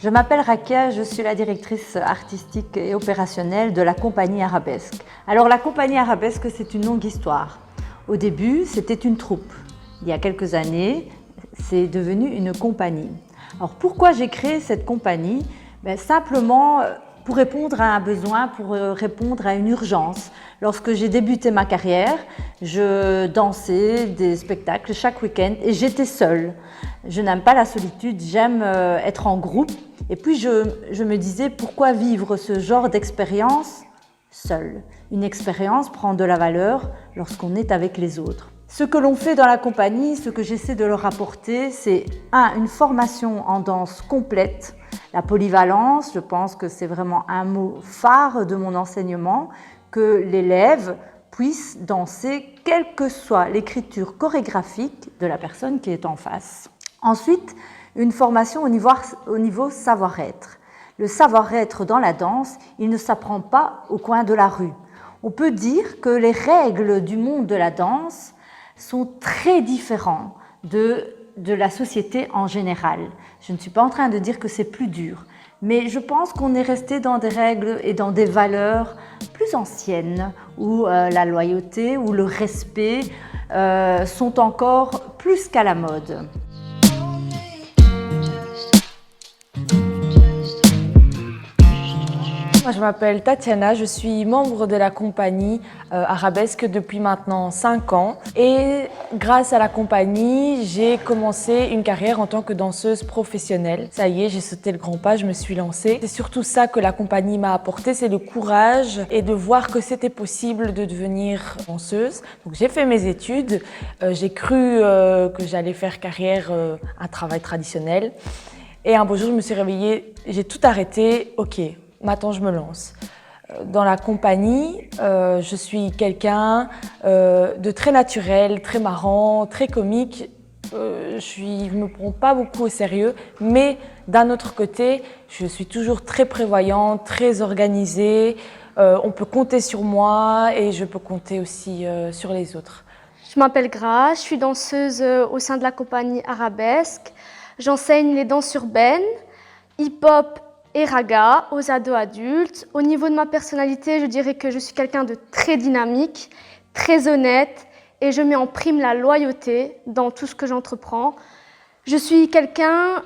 Je m'appelle Rakia, je suis la directrice artistique et opérationnelle de la compagnie Arabesque. Alors la compagnie Arabesque, c'est une longue histoire. Au début, c'était une troupe. Il y a quelques années, c'est devenu une compagnie. Alors pourquoi j'ai créé cette compagnie? Simplement pour répondre à un besoin, pour répondre à une urgence. Lorsque j'ai débuté ma carrière, je dansais des spectacles chaque week-end et j'étais seule. Je n'aime pas la solitude, j'aime être en groupe. Et puis je me disais, pourquoi vivre ce genre d'expérience seule? Une expérience prend de la valeur lorsqu'on est avec les autres. Ce que l'on fait dans la compagnie, ce que j'essaie de leur apporter, c'est une formation en danse complète. La polyvalence, je pense que c'est vraiment un mot phare de mon enseignement, que l'élève puisse danser quelle que soit l'écriture chorégraphique de la personne qui est en face. Ensuite, une formation au niveau savoir-être. Le savoir-être dans la danse, il ne s'apprend pas au coin de la rue. On peut dire que les règles du monde de la danse sont très différentes de la société en général. Je ne suis pas en train de dire que c'est plus dur, mais je pense qu'on est resté dans des règles et dans des valeurs plus anciennes, où la loyauté ou le respect sont encore plus qu'à la mode. Moi, je m'appelle Tatiana, je suis membre de la compagnie Arabesque depuis maintenant 5 ans. Et grâce à la compagnie, j'ai commencé une carrière en tant que danseuse professionnelle. Ça y est, j'ai sauté le grand pas, je me suis lancée. C'est surtout ça que la compagnie m'a apporté, c'est le courage et de voir que c'était possible de devenir danseuse. Donc j'ai fait mes études, j'ai cru que j'allais faire carrière, un travail traditionnel. Et un beau jour, je me suis réveillée, j'ai tout arrêté, ok. Maintenant, je me lance. Dans la compagnie, je suis quelqu'un de très naturel, très marrant, très comique. Je ne me prends pas beaucoup au sérieux, mais d'un autre côté, je suis toujours très prévoyante, très organisée. On peut compter sur moi et je peux compter aussi sur les autres. Je m'appelle Gra, je suis danseuse au sein de la compagnie Arabesque. J'enseigne les danses urbaines, hip-hop et raga aux ados adultes. Au niveau de ma personnalité, je dirais que je suis quelqu'un de très dynamique, très honnête et je mets en prime la loyauté dans tout ce que j'entreprends. Je suis quelqu'un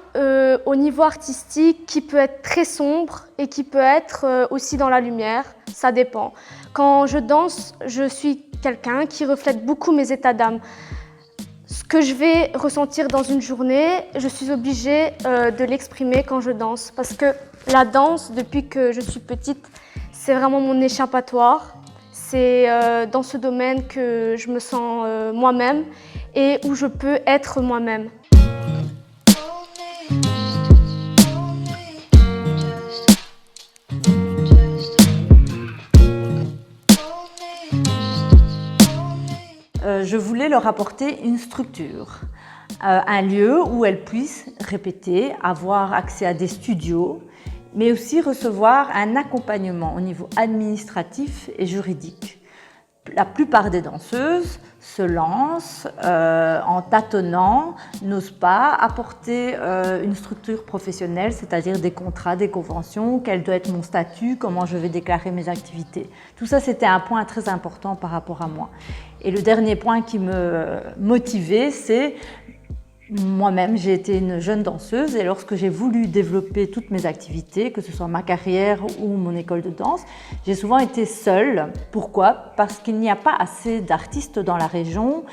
au niveau artistique qui peut être très sombre et qui peut être aussi dans la lumière, ça dépend. Quand je danse, je suis quelqu'un qui reflète beaucoup mes états d'âme. Ce que je vais ressentir dans une journée, je suis obligée de l'exprimer quand je danse parce que la danse, depuis que je suis petite, c'est vraiment mon échappatoire. C'est dans ce domaine que je me sens moi-même et où je peux être moi-même. Je voulais leur apporter une structure, un lieu où elles puissent répéter, avoir accès à des studios, mais aussi recevoir un accompagnement au niveau administratif et juridique. La plupart des danseuses se lancent en tâtonnant, n'osent pas apporter une structure professionnelle, c'est-à-dire des contrats, des conventions, quel doit être mon statut, comment je vais déclarer mes activités. Tout ça, c'était un point très important par rapport à moi. Et le dernier point qui me motivait, c'est moi-même, j'ai été une jeune danseuse et lorsque j'ai voulu développer toutes mes activités, que ce soit ma carrière ou mon école de danse, j'ai souvent été seule. Pourquoi? Parce qu'il n'y a pas assez d'artistes dans la région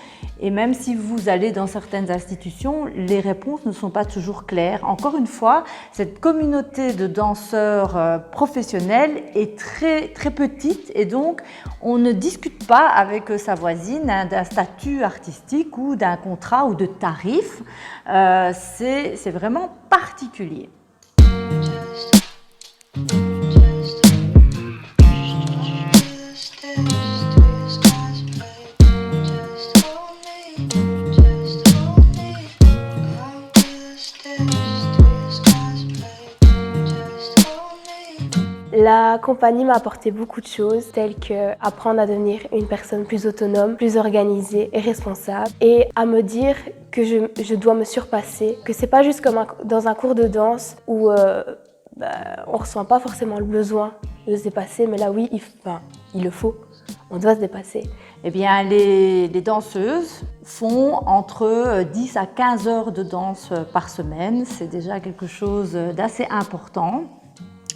et même si vous allez dans certaines institutions, les réponses ne sont pas toujours claires. Encore une fois, cette communauté de danseurs professionnels est très petite et donc on ne discute pas avec sa voisine d'un statut artistique ou d'un contrat ou de tarifs. C'est vraiment particulier. La compagnie m'a apporté beaucoup de choses, telles que apprendre à devenir une personne plus autonome, plus organisée et responsable, et à me dire que je dois me surpasser, que c'est pas juste comme dans un cours de danse où on ressent pas forcément le besoin de se dépasser, mais là oui, il le faut, on doit se dépasser. Eh bien, les danseuses font entre 10 à 15 heures de danse par semaine, c'est déjà quelque chose d'assez important.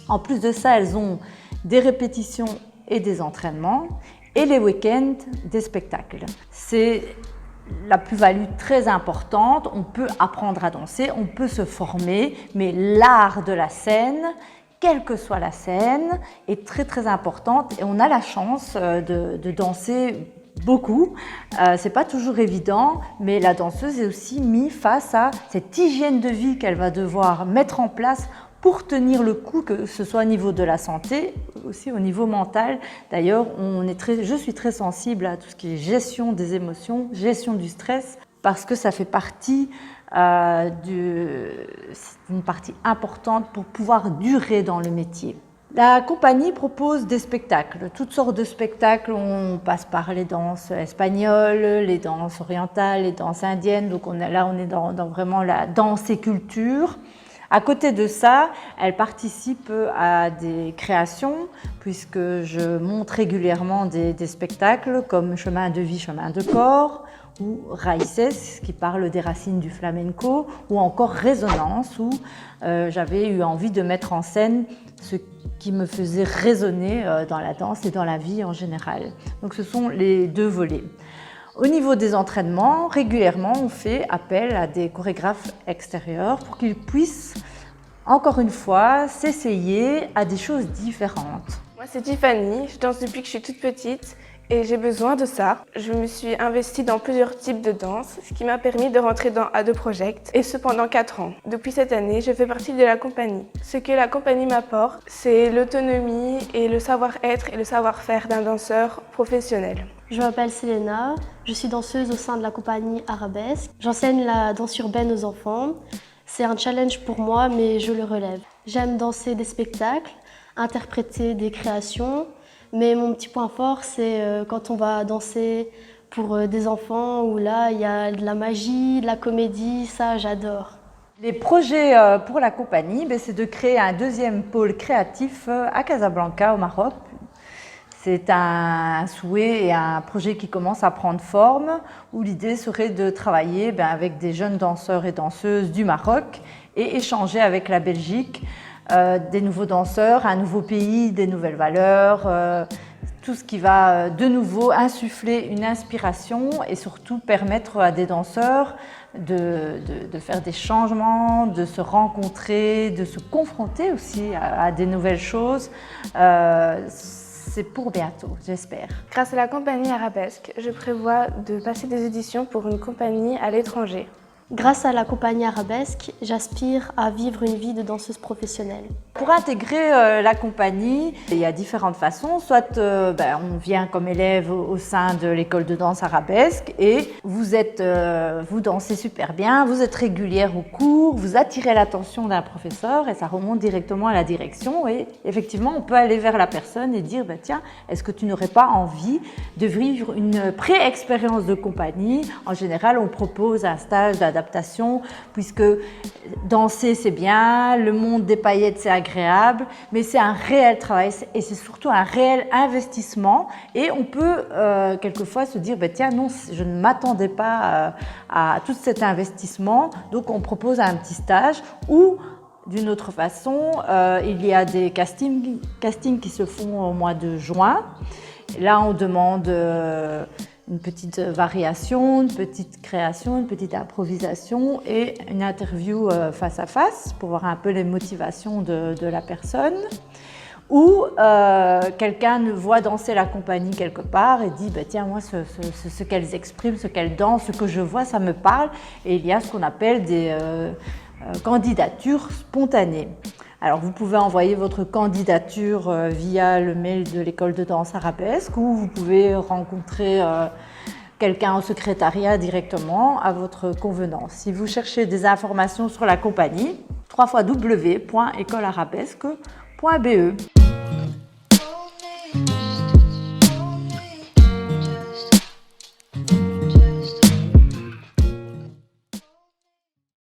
En plus de ça, elles ont des répétitions et des entraînements et les week-ends, des spectacles. C'est la plus-value très importante. On peut apprendre à danser, on peut se former, mais l'art de la scène, quelle que soit la scène, est très très importante et on a la chance de danser beaucoup. C'est pas toujours évident, mais la danseuse est aussi mise face à cette hygiène de vie qu'elle va devoir mettre en place pour tenir le coup, que ce soit au niveau de la santé, aussi au niveau mental. D'ailleurs, je suis très sensible à tout ce qui est gestion des émotions, gestion du stress, parce que ça fait partie d'une partie importante pour pouvoir durer dans le métier. La compagnie propose des spectacles, toutes sortes de spectacles. On passe par les danses espagnoles, les danses orientales, les danses indiennes. Donc on est dans vraiment la danse et culture. À côté de ça, elle participe à des créations puisque je monte régulièrement des spectacles comme Chemin de vie, chemin de corps ou Raíces qui parle des racines du flamenco ou encore Résonance où j'avais eu envie de mettre en scène ce qui me faisait résonner dans la danse et dans la vie en général. Donc ce sont les deux volets. Au niveau des entraînements, régulièrement, on fait appel à des chorégraphes extérieurs pour qu'ils puissent, encore une fois, s'essayer à des choses différentes. Moi, c'est Tiffany, je danse depuis que je suis toute petite et j'ai besoin de ça. Je me suis investie dans plusieurs types de danse, ce qui m'a permis de rentrer dans Ado Project, et ce pendant 4 ans. Depuis cette année, je fais partie de la compagnie. Ce que la compagnie m'apporte, c'est l'autonomie et le savoir-être et le savoir-faire d'un danseur professionnel. Je m'appelle Selena, je suis danseuse au sein de la compagnie Arabesque. J'enseigne la danse urbaine aux enfants. C'est un challenge pour moi, mais je le relève. J'aime danser des spectacles, interpréter des créations, mais mon petit point fort, c'est quand on va danser pour des enfants, où là, il y a de la magie, de la comédie, ça, j'adore. Les projets pour la compagnie, c'est de créer un deuxième pôle créatif à Casablanca, au Maroc. C'est un souhait et un projet qui commence à prendre forme, où l'idée serait de travailler avec des jeunes danseurs et danseuses du Maroc et échanger avec la Belgique, des nouveaux danseurs, un nouveau pays, des nouvelles valeurs, tout ce qui va de nouveau insuffler une inspiration et surtout permettre à des danseurs de faire des changements, de se rencontrer, de se confronter aussi à des nouvelles choses. C'est pour bientôt, j'espère. Grâce à la compagnie Arabesque, je prévois de passer des auditions pour une compagnie à l'étranger. Grâce à la compagnie Arabesque, j'aspire à vivre une vie de danseuse professionnelle. Pour intégrer la compagnie, il y a différentes façons. Soit on vient comme élève au sein de l'école de danse Arabesque et vous dansez super bien, vous êtes régulière au cours, vous attirez l'attention d'un professeur et ça remonte directement à la direction. Et effectivement, on peut aller vers la personne et dire tiens, est-ce que tu n'aurais pas envie de vivre une pré-expérience de compagnie? En général, on propose un stage d'adaptation puisque danser c'est bien, le monde des paillettes c'est agréable, mais c'est un réel travail et c'est surtout un réel investissement et on peut quelquefois se dire tiens non, je ne m'attendais pas à tout cet investissement, donc on propose un petit stage ou d'une autre façon, il y a des castings qui se font au mois de juin. Là on demande une petite variation, une petite création, une petite improvisation et une interview face à face pour voir un peu les motivations de la personne. Ou quelqu'un voit danser la compagnie quelque part et dit tiens moi ce qu'elles expriment, ce qu'elles dansent, ce que je vois ça me parle et il y a ce qu'on appelle des candidatures spontanées. Alors vous pouvez envoyer votre candidature via le mail de l'école de danse Arabesque ou vous pouvez rencontrer quelqu'un au secrétariat directement à votre convenance. Si vous cherchez des informations sur la compagnie, www.écolearabesque.be.